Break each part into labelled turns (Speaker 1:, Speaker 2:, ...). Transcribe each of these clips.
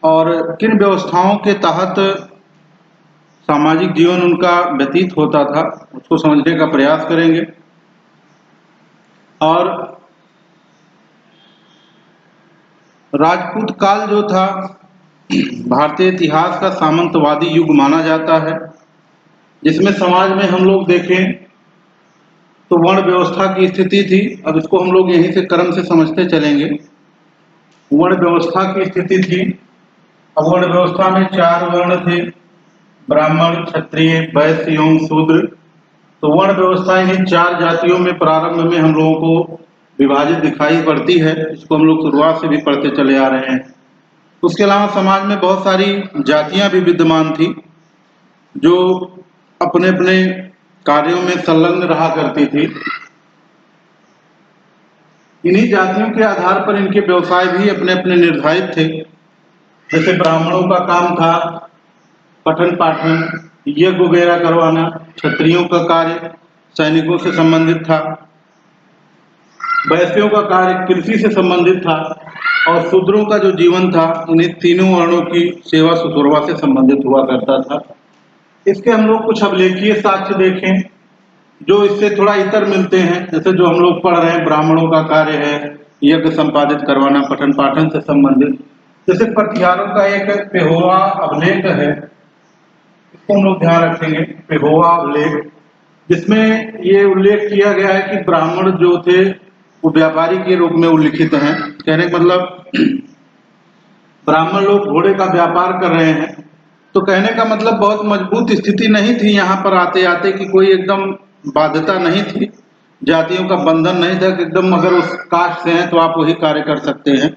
Speaker 1: और किन व्यवस्थाओं के तहत सामाजिक जीवन उनका व्यतीत होता था, उसको समझने का प्रयास करेंगे। और राजपूत काल जो था भारतीय इतिहास का सामंतवादी युग माना जाता है, जिसमें समाज में हम लोग देखें तो वर्ण व्यवस्था की स्थिति थी। अब इसको हम लोग यहीं से क्रम से समझते चलेंगे। वर्ण व्यवस्था की स्थिति थी। अब वर्ण व्यवस्था में 4 वर्ण थे, ब्राह्मण, क्षत्रिय, वैश्य एवं शूद्र। तो वर्ण व्यवस्था इन्हीं 4 जातियों में प्रारंभ में हम लोगों को विभाजित दिखाई पड़ती है। इसको हम लोग शुरुआत से भी पढ़ते चले आ रहे हैं। उसके अलावा समाज में बहुत सारी जातियां भी विद्यमान थी जो अपने अपने कार्यों में संलग्न रहा करती थी। इन्हीं जातियों के आधार पर इनके व्यवसाय भी अपने अपने निर्धारित थे। जैसे ब्राह्मणों का काम था पठन पाठन, यज्ञ वगैरह करवाना। क्षत्रियों का कार्य सैनिकों से संबंधित था। वैश्यों का कार्य कृषि से संबंधित था। और शूद्रों का जो जीवन था इन्हीं तीनों वर्णों की सेवा सुतुरवा से संबंधित हुआ करता था। इसके हम लोग कुछ अभिलेखीय साक्ष्य देखें जो इससे थोड़ा इतर मिलते हैं। जैसे जो हम लोग पढ़ रहे हैं, ब्राह्मणों का कार्य है यज्ञ संपादित करवाना, पठन पाठन से संबंधित। जैसे पटियालों का एक पेहोवा अभिलेख है, इसको हम लोग ध्यान रखेंगे, पेहोवा अभिलेख, जिसमें ये उल्लेख किया गया है कि ब्राह्मण जो थे वो व्यापारी के रूप में उल्लिखित हैं। कहने का मतलब ब्राह्मण लोग घोड़े का व्यापार कर रहे हैं। तो कहने का मतलब बहुत मजबूत स्थिति नहीं थी यहाँ पर आते आते कि कोई एकदम बाध्यता नहीं थी, जातियों का बंधन नहीं था कि एकदम अगर उस कास्ट से हैं तो आप वही कार्य कर सकते हैं।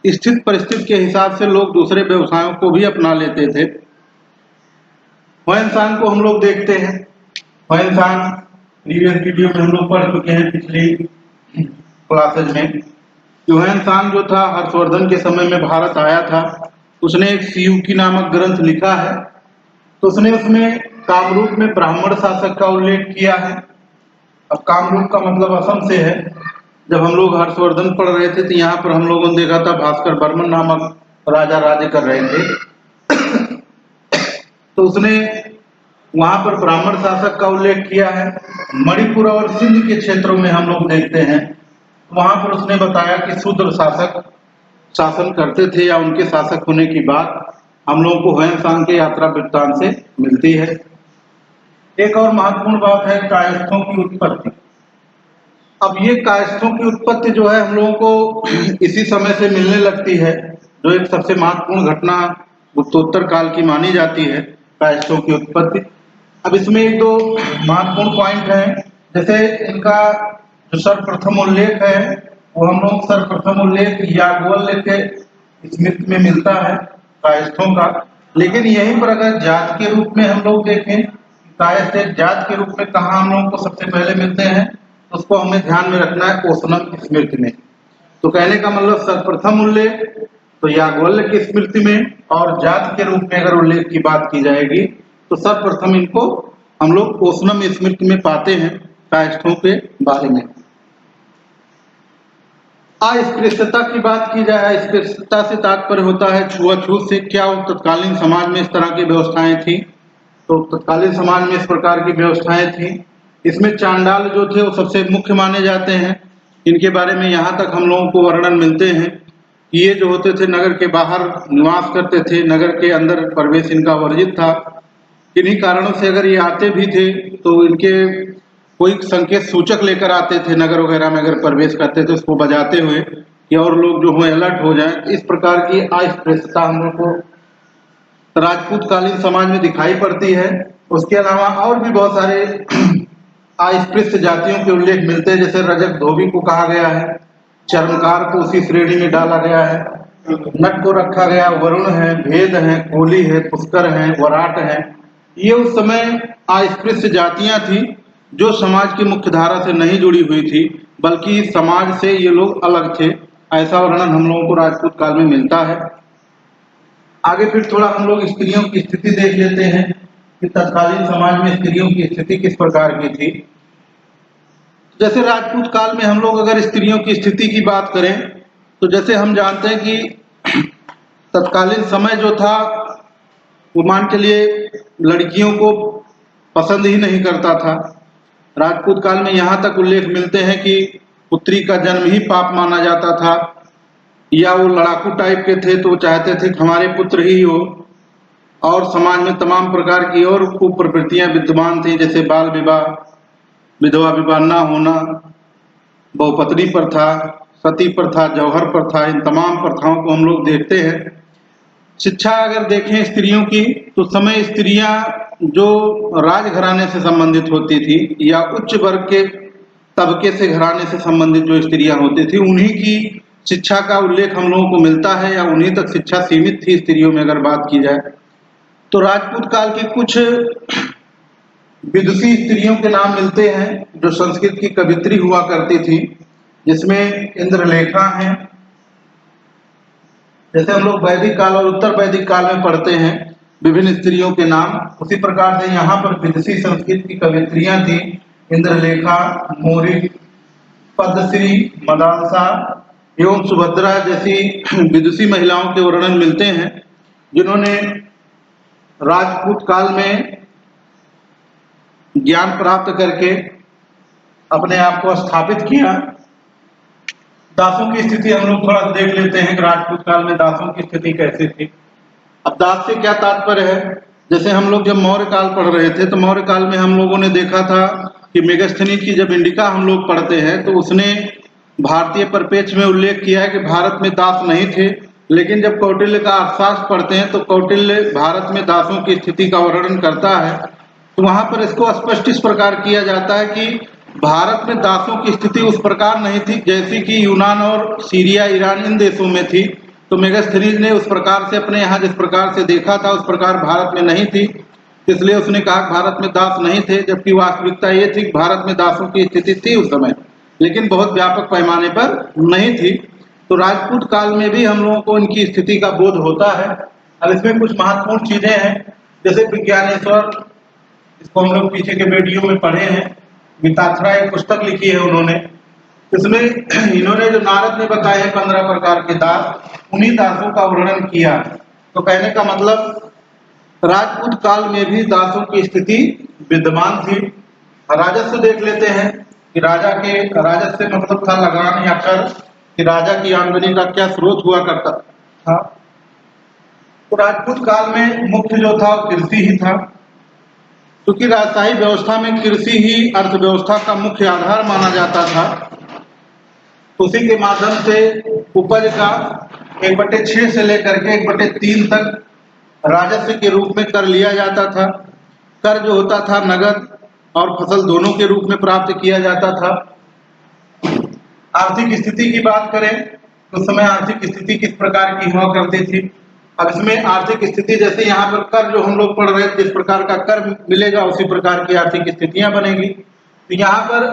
Speaker 1: स्थित परिस्थिति के हिसाब से लोग दूसरे व्यवसायों को भी अपना लेते थे। होएन-सांग को हम लोग देखते हैं। होएन-सांग प्रीवियस वीडियो में हम लोग पढ़ चुके हैं पिछली क्लासेज में। होएन-सांग जो था हर्षवर्धन के समय में भारत आया था। उसने एक सियुकी नामक ग्रंथ लिखा है। तो उसने उसमें कामरूप में ब्राह्मण शासक का उल्लेख किया है। अब कामरूप का मतलब असम से है। जब हम लोग हर्षवर्धन पढ़ रहे थे तो यहाँ पर हम लोगों ने देखा था भास्कर बर्मन नामक राजा राज्य कर रहे थे। तो उसने वहां पर ब्राह्मण शासक का उल्लेख किया है। मणिपुर और सिंध के क्षेत्रों में हम लोग देखते हैं, वहां पर उसने बताया कि शूद्र शासक शासन करते थे या उनके शासक होने की बात हम लोगों को होएन-सांग के यात्रा वृत्तांत से मिलती है। एक और महत्वपूर्ण बात है कायस्थों की उत्पत्ति। अब ये कायस्थों की उत्पत्ति जो है हम लोगों को इसी समय से मिलने लगती है, जो एक सबसे महत्वपूर्ण घटना गुप्तोत्तर काल की मानी जाती है, कायस्थों की उत्पत्ति। अब इसमें एक दो महत्वपूर्ण पॉइंट हैं। जैसे इनका जो सर्वप्रथम उल्लेख है वो हम लोग सर्वप्रथम उल्लेख याज्ञवल्क्य के स्मृति में मिलता है कायस्थों का। लेकिन यहीं पर अगर जात के रूप में हम लोग देखें, कायस्थ एक जात के रूप में कहाँ हम लोगों को सबसे पहले मिलते हैं, तो उसको हमें ध्यान में रखना है ओसनम स्मृति में। तो कहने का मतलब सर्वप्रथम उल्लेख तो याज्ञवल्क्य की स्मृति में, और जात के रूप में अगर उल्लेख की बात की जाएगी तो सर्वप्रथम इनको हम लोग ओसनम स्मृति में पाते हैं कायस्थों के बारे में। अस्पृश्यता की बात की जाए, अस्पृश्यता से तात्पर्य होता है छुआछूत से। क्या तत्कालीन समाज में इस तरह की व्यवस्थाएं थी? तो तत्कालीन समाज में इस प्रकार की व्यवस्थाएं थी। इसमें चांडाल जो थे वो सबसे मुख्य माने जाते हैं। इनके बारे में यहाँ तक हम लोगों को वर्णन मिलते हैं कि ये जो होते थे नगर के बाहर निवास करते थे, नगर के अंदर प्रवेश इनका वर्जित था। किन्हीं कारणों से अगर ये आते भी थे तो इनके कोई संकेत सूचक लेकर आते थे, नगर वगैरह में अगर प्रवेश करते थे उसको बजाते हुए कि और लोग जो हो अलर्ट हो जाएं। इस प्रकार की अस्पृश्यता हम लोग को राजपूत कालीन समाज में दिखाई पड़ती है। उसके अलावा और भी बहुत सारे अस्पृश्य जातियों के उल्लेख मिलते हैं। जैसे रजक धोबी को कहा गया है, चर्मकार को उसी श्रेणी में डाला गया है, नट को रखा गया, वरुण है, भेद है, कोली है, पुष्कर है, वराट है। ये उस समय अस्पृश्य जातियां थी जो समाज की मुख्य धारा से नहीं जुड़ी हुई थी, बल्कि समाज से ये लोग अलग थे। ऐसा वर्णन हम लोगों को राजपूत काल में मिलता है। आगे फिर थोड़ा हम लोग स्त्रियों की स्थिति देख लेते हैं कि तत्कालीन समाज में स्त्रियों की स्थिति किस प्रकार की थी। जैसे राजपूत काल में हम लोग अगर स्त्रियों की स्थिति की बात करें तो जैसे हम जानते हैं कि तत्कालीन समय जो था वो मान के लिए लड़कियों को पसंद ही नहीं करता था। राजपूत काल में यहाँ तक उल्लेख मिलते हैं कि पुत्री का जन्म ही पाप माना जाता था, या वो लड़ाकू टाइप के थे तो वो चाहते थे कि हमारे पुत्र ही हो। और समाज में तमाम प्रकार की और खूब प्रवृत्तियां विद्यमान थी, जैसे बाल विवाह, विधवा विवाह ना होना, बहुपत्नी प्रथा, सती प्रथा, जौहर प्रथा, इन तमाम प्रथाओं को हम लोग देखते हैं। शिक्षा अगर देखें स्त्रियों की तो समय स्त्रियां जो राजघराने से संबंधित होती थी या उच्च वर्ग के तबके से घराने से संबंधित जो स्त्रियां होती थी उन्हीं की शिक्षा का उल्लेख हम लोगों को मिलता है, या उन्हीं तक शिक्षा सीमित थी स्त्रियों में अगर बात की जाए तो। राजपूत काल की कुछ विदुषी स्त्रियों के नाम मिलते हैं जो संस्कृत की कवित्री हुआ करती थी, जिसमें इंद्रलेखा हैं। जैसे हम लोग वैदिक काल और उत्तर वैदिक काल में पढ़ते हैं विभिन्न स्त्रियों के नाम, उसी प्रकार से यहाँ पर विदुषी संस्कृत की कवित्रियां थी, इंद्रलेखा, मोरी, पद्मश्री, मदालसा एवं सुभद्रा जैसी विदुषी महिलाओं के वर्णन मिलते हैं, जिन्होंने राजपूत काल में ज्ञान प्राप्त करके अपने आप को स्थापित किया। दासों की स्थिति हम लोग थोड़ा देख लेते हैं कि राजपूत काल में दासों की स्थिति कैसी थी। अब दास से क्या तात्पर्य है, जैसे हम लोग जब मौर्य काल पढ़ रहे थे तो मौर्य काल में हम लोगों ने देखा था कि मेगास्थनीज की जब इंडिका हम लोग पढ़ते हैं तो उसने भारतीय परिप्रेक्ष्य में उल्लेख किया है कि भारत में दास नहीं थे, लेकिन जब कौटिल्य का अर्थशास्त्र पढ़ते हैं तो कौटिल्य भारत में दासों की स्थिति का वर्णन करता है, तो वहां पर इसको स्पष्ट इस प्रकार किया जाता है कि भारत में दासों की स्थिति उस प्रकार नहीं थी जैसी कि यूनान और सीरिया, ईरान इन देशों में थी। तो मेगास्थनीज ने उस प्रकार से अपने यहाँ जिस प्रकार से देखा था उस प्रकार भारत में नहीं थी, इसलिए उसने कहा भारत में दास नहीं थे, जबकि वास्तविकता ये थी कि भारत में दासों की स्थिति थी उस समय, लेकिन बहुत व्यापक पैमाने पर नहीं थी। तो राजपूत काल में भी हम लोगों को इनकी स्थिति का बोध होता है। अब इसमें कुछ महत्वपूर्ण चीजें हैं, जैसे विज्ञानेश्वर, इसको हम लोग पीछे के वीडियो में पढ़े हैं, मिताक्षरा एक पुस्तक लिखी है उन्होंने, इसमें इन्होंने जो नारद ने बताए हैं 15 प्रकार के दास, उन्हीं दासों का वर्णन किया। तो कहने का मतलब राजपूत काल में भी दासों की स्थिति विद्यमान थी। राजस्व देख लेते हैं कि राजस्व से मतलब था लगान या कर, कि राजा की आमदनी का क्या स्रोत हुआ करता था। तो राजपूत काल में मुख्य जो था कृषि ही था, क्योंकि राजशाही व्यवस्था में कृषि ही अर्थव्यवस्था का मुख्य आधार माना जाता था। उसी के माध्यम से उपज का 1/6 से लेकर के 1/3 तक राजस्व के रूप में कर लिया जाता था। कर जो होता था नगद और फसल दोनों के रूप में प्राप्त किया जाता था। आर्थिक स्थिति की बात करें तो उस समय आर्थिक स्थिति किस प्रकार की हुआ करती थी। अब इसमें आर्थिक स्थिति जैसे यहाँ पर कर जो हम लोग पढ़ रहे हैं, जिस प्रकार का कर मिलेगा उसी प्रकार की आर्थिक स्थितियां बनेगी। तो यहाँ पर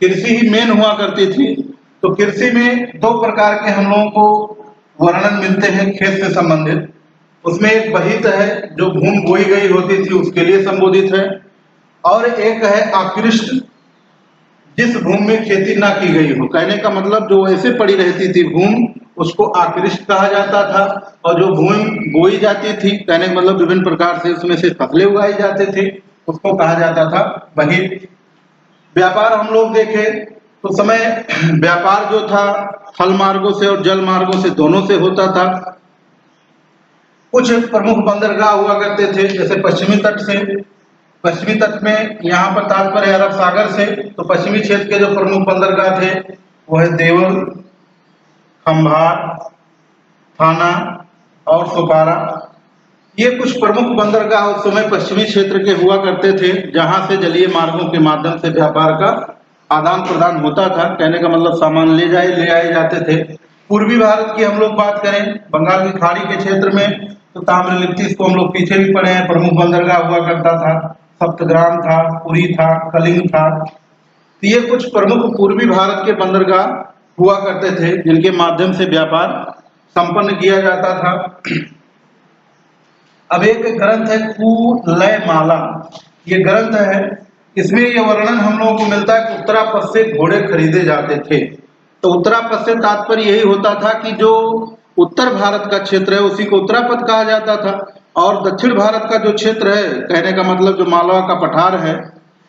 Speaker 1: कृषि ही मेन हुआ करती थी। तो कृषि में 2 प्रकार के हम लोगों को वर्णन मिलते हैं खेत से संबंधित। उसमें एक बहित है जो भूमि बोई गई होती थी उसके लिए संबोधित है, और एक है आकृष्ट, जिस भूमि में खेती ना की गई हो। कहने का मतलब जो ऐसे पड़ी रहती थी भूमि उसको आकृष्ट कहा जाता था, और जो भूमि बोई जाती थी, कहने का मतलब विभिन्न प्रकार से उसमें से फसलें उगाई जाती थी, उसको कहा जाता था बहित। व्यापार हम लोग देखें तो समय व्यापार जो था थल मार्गों से और जल मार्गों से दोनों से होता था। कुछ प्रमुख बंदरगाह हुआ करते थे, जैसे पश्चिमी तट से, पश्चिमी तट में यहाँ पर तात्पर्य अरब सागर से। तो पश्चिमी क्षेत्र के जो प्रमुख बंदरगाह थे वो है देवल, खंभार, थाना और सोपारा। ये कुछ प्रमुख बंदरगाह उस समय पश्चिमी क्षेत्र के हुआ करते थे, जहां से जलीय मार्गों के माध्यम से व्यापार का आदान प्रदान होता था। कहने का मतलब सामान ले आए जाते थे। पूर्वी भारत की हम लोग बात करें, बंगाल की खाड़ी के क्षेत्र में, तो ताम्रलिप्ति, इसको हम लोग पीछे भी पढ़े हैं, प्रमुख बंदरगाह हुआ करता था। सप्तग्राम था, पुरी था, कलिंग था। तो ये कुछ प्रमुख पूर्वी भारत के बंदरगाह हुआ करते थे, जिनके माध्यम से व्यापार संपन्न किया जाता था। अब एक ग्रंथ है कुलय माला, ये ग्रंथ है, इसमें ये वर्णन हम लोगों को मिलता है कि उत्तरापथ से घोड़े खरीदे जाते थे। तो उत्तरापथ से तात्पर्य यही होता था कि जो उत्तर भारत का क्षेत्र है उसी को उत्तरापद कहा जाता था, और दक्षिण भारत का जो क्षेत्र है, कहने का मतलब जो मालवा का पठार है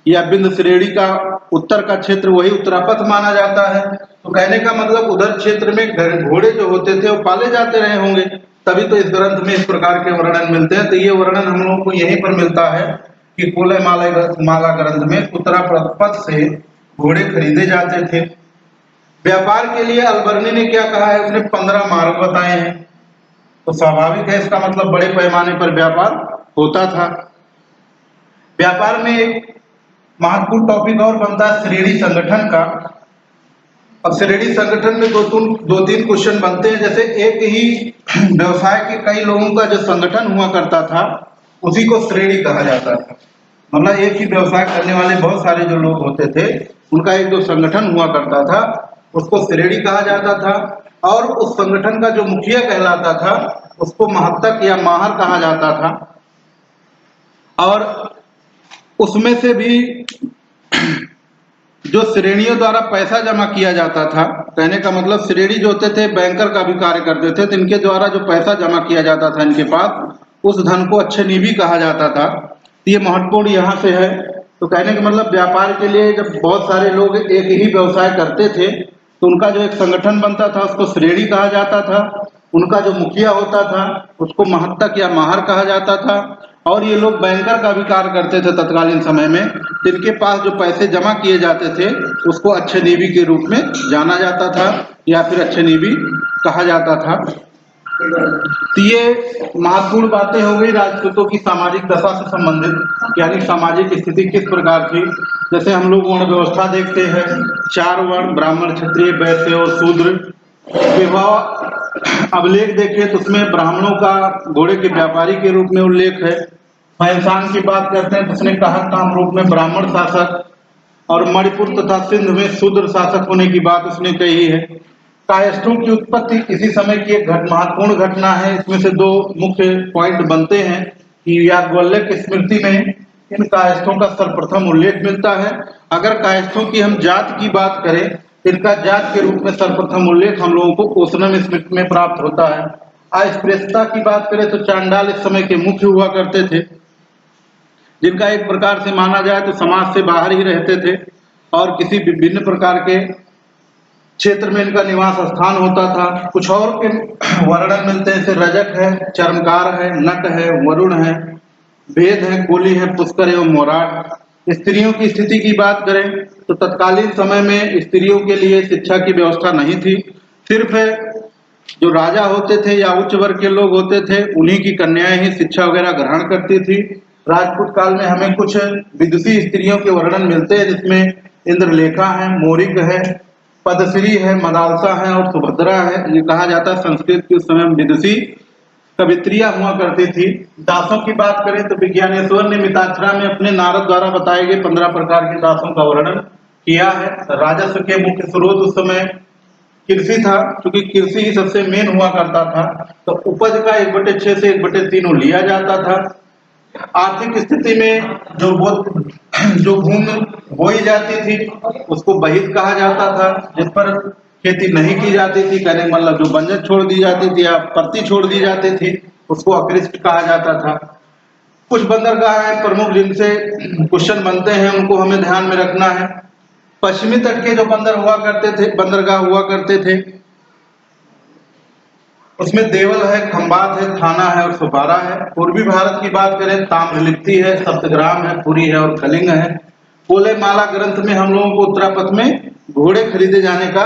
Speaker 1: या बिंद श्रेणी का उत्तर का क्षेत्र, वही उत्तरापद माना जाता है। तो कहने का मतलब उधर क्षेत्र में घोड़े जो होते थे वो पाले जाते रहे होंगे, तभी तो इस ग्रंथ में इस प्रकार के वर्णन मिलते हैं। तो ये वर्णन हम लोगों को यहीं पर मिलता है कि कुलय माला ग्रंथ में उत्तरापद से घोड़े खरीदे जाते थे। व्यापार के लिए अलबर्नी ने क्या कहा है, उसने 15 मार्ग बताए हैं। तो स्वाभाविक है, इसका मतलब बड़े पैमाने पर व्यापार होता था। व्यापार में एक महत्वपूर्ण टॉपिक और बनता है श्रेणी संगठन का। अब श्रेणी संगठन में दो तीन क्वेश्चन बनते हैं। जैसे एक ही व्यवसाय के कई लोगों का जो संगठन हुआ करता था उसी को श्रेणी कहा जाता था। मतलब एक ही व्यवसाय करने वाले बहुत सारे जो लोग होते थे उनका एक जो संगठन हुआ करता था उसको श्रेणी कहा जाता था, और उस संगठन का जो मुखिया कहलाता था उसको महत्तक या माहर कहा जाता था। और उसमें से भी जो श्रेणियों द्वारा पैसा जमा किया जाता था, कहने का मतलब श्रेणी जो होते थे बैंकर का भी कार्य करते थे, तो इनके द्वारा जो पैसा जमा किया जाता था इनके पास, उस धन को अच्छे निधि कहा जाता था। ये महत्वपूर्ण यहाँ से है। तो कहने का मतलब व्यापार के लिए जब बहुत सारे लोग एक ही व्यवसाय करते थे तो उनका जो एक संगठन बनता था उसको श्रेणी कहा जाता था। उनका जो मुखिया होता था उसको महत्तक या माहर कहा जाता था, और ये लोग बैंकर का भी कार्य करते थे तत्कालीन समय में। इनके पास जो पैसे जमा किए जाते थे उसको अच्छे निधि के रूप में जाना जाता था या फिर अच्छे निधि कहा जाता था। तो ये महत्वपूर्ण बातें हो गई राजपूतों की सामाजिक दशा से संबंधित, यानी सामाजिक स्थिति किस प्रकार थी। जैसे हम लोग वर्ण व्यवस्था देखते हैं, 4 वर्ण ब्राह्मण क्षत्रिय वैश्य और शूद्र। विवाह अभिलेख देखें तो उसमें ब्राह्मणों का घोड़े के व्यापारी के रूप में उल्लेख है। फैंसान की बात करते हैं तो उसने कहा काम रूप में ब्राह्मण शासक, और मणिपुर तथा सिंध में शूद्र शासक होने की बात उसने कही है। कायस्थों की उत्पत्ति इसी समय की एक महत्वपूर्ण घटना है। इसमें से 2 मुख्य पॉइंट बनते हैं कि याज्ञवल्क्य की स्मृति में इन कायस्थों का सर्वप्रथम उल्लेख मिलता है। अगर कायस्थों की हम जात की बात करें, इनका जात के रूप में सर्वप्रथम उल्लेख हम लोगों को ओसनम स्मृति में प्राप्त होता है। अस्पृश्यता की बात करें तो चांडाल इस समय के मुख्य हुआ करते थे, जिनका एक प्रकार से माना जाए तो समाज से बाहर ही रहते थे और किसी विभिन्न प्रकार के क्षेत्र में इनका निवास स्थान होता था। कुछ और के वर्णन मिलते हैं, जैसे रजक है, चर्मकार है, नट है, वरुण है, वेद है, कोली है, पुष्कर एवं मोराट। स्त्रियों की स्थिति की बात करें तो तत्कालीन समय में स्त्रियों के लिए शिक्षा की व्यवस्था नहीं थी। सिर्फ जो राजा होते थे या उच्च वर्ग के लोग होते थे उन्हीं की कन्याएं ही शिक्षा वगैरह ग्रहण करती थी। राजपूत काल में हमें कुछ विदुषी स्त्रियों के वर्णन मिलते हैं, जिसमें इंद्रलेखा है, मोरिक है, पदश्री है, मदालसा है और सुभद्रा है। ये कहा जाता है संस्कृत के उस समय विदुषी कवित्रियां हुआ करती थी। दासों की बात करें तो विज्ञानेश्वर ने मिताक्षरा में अपने नारद द्वारा बताए गए 15 प्रकार के दासों का वर्णन किया है। राजस्व के मुख्य स्रोत उस समय कृषि था, क्योंकि कृषि ही सबसे मेन हुआ करता था। तो उपज का 1/6 से 1/3 लिया जाता था। आर्थिक स्थिति में जो भूमि बोई जाती थी उसको बहित कहा जाता था, जिस पर खेती नहीं की जाती थी, कहने मतलब जो बंजर छोड़ दी जाती थी या परती छोड़ दी जाती थी उसको अकृष्ट कहा जाता था। कुछ बंदरगाह है प्रमुख जिनसे क्वेश्चन बनते हैं, उनको हमें ध्यान में रखना है। पश्चिमी तट के जो बंदरगाह हुआ करते थे उसमें देवल है, खंबात है, थाना है और सुपारा है। पूर्वी भारत की बात करें ताम्रलिप्ति है, सप्तग्राम है, पुरी है और कलिंग है। कुलय माला ग्रंथ में हम लोगों को उत्तरापद में घोड़े खरीदे जाने का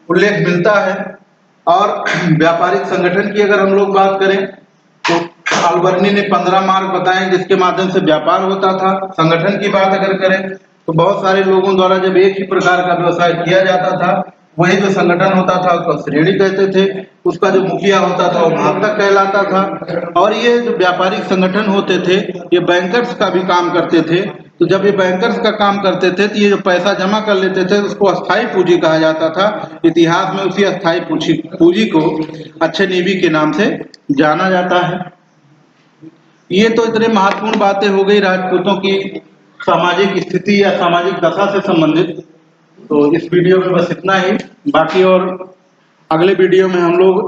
Speaker 1: उल्लेख मिलता है। और व्यापारिक संगठन की अगर हम लोग बात करें तो अलबर्नी ने 15 मार्ग बताए जिसके माध्यम से व्यापार होता था। संगठन की बात अगर करें तो बहुत सारे लोगों द्वारा जब एक ही प्रकार का व्यवसाय किया जाता था, वही जो संगठन होता था उसको श्रेणी कहते थे। उसका जो मुखिया होता था वो महत्तक कहलाता था। और ये जो व्यापारिक संगठन होते थे ये बैंकर्स का भी काम करते थे। तो जब ये बैंकर्स का काम करते थे तो ये जो पैसा जमा कर लेते थे उसको अस्थाई पूंजी कहा जाता था। इतिहास में उसी अस्थाई पूंजी को अच्छे निधि के नाम से जाना जाता है। ये तो इतने महत्वपूर्ण बातें हो गई राजपूतों की सामाजिक स्थिति या सामाजिक दशा से संबंधित। तो इस वीडियो में बस इतना ही। बाकी और अगले वीडियो में हम लोग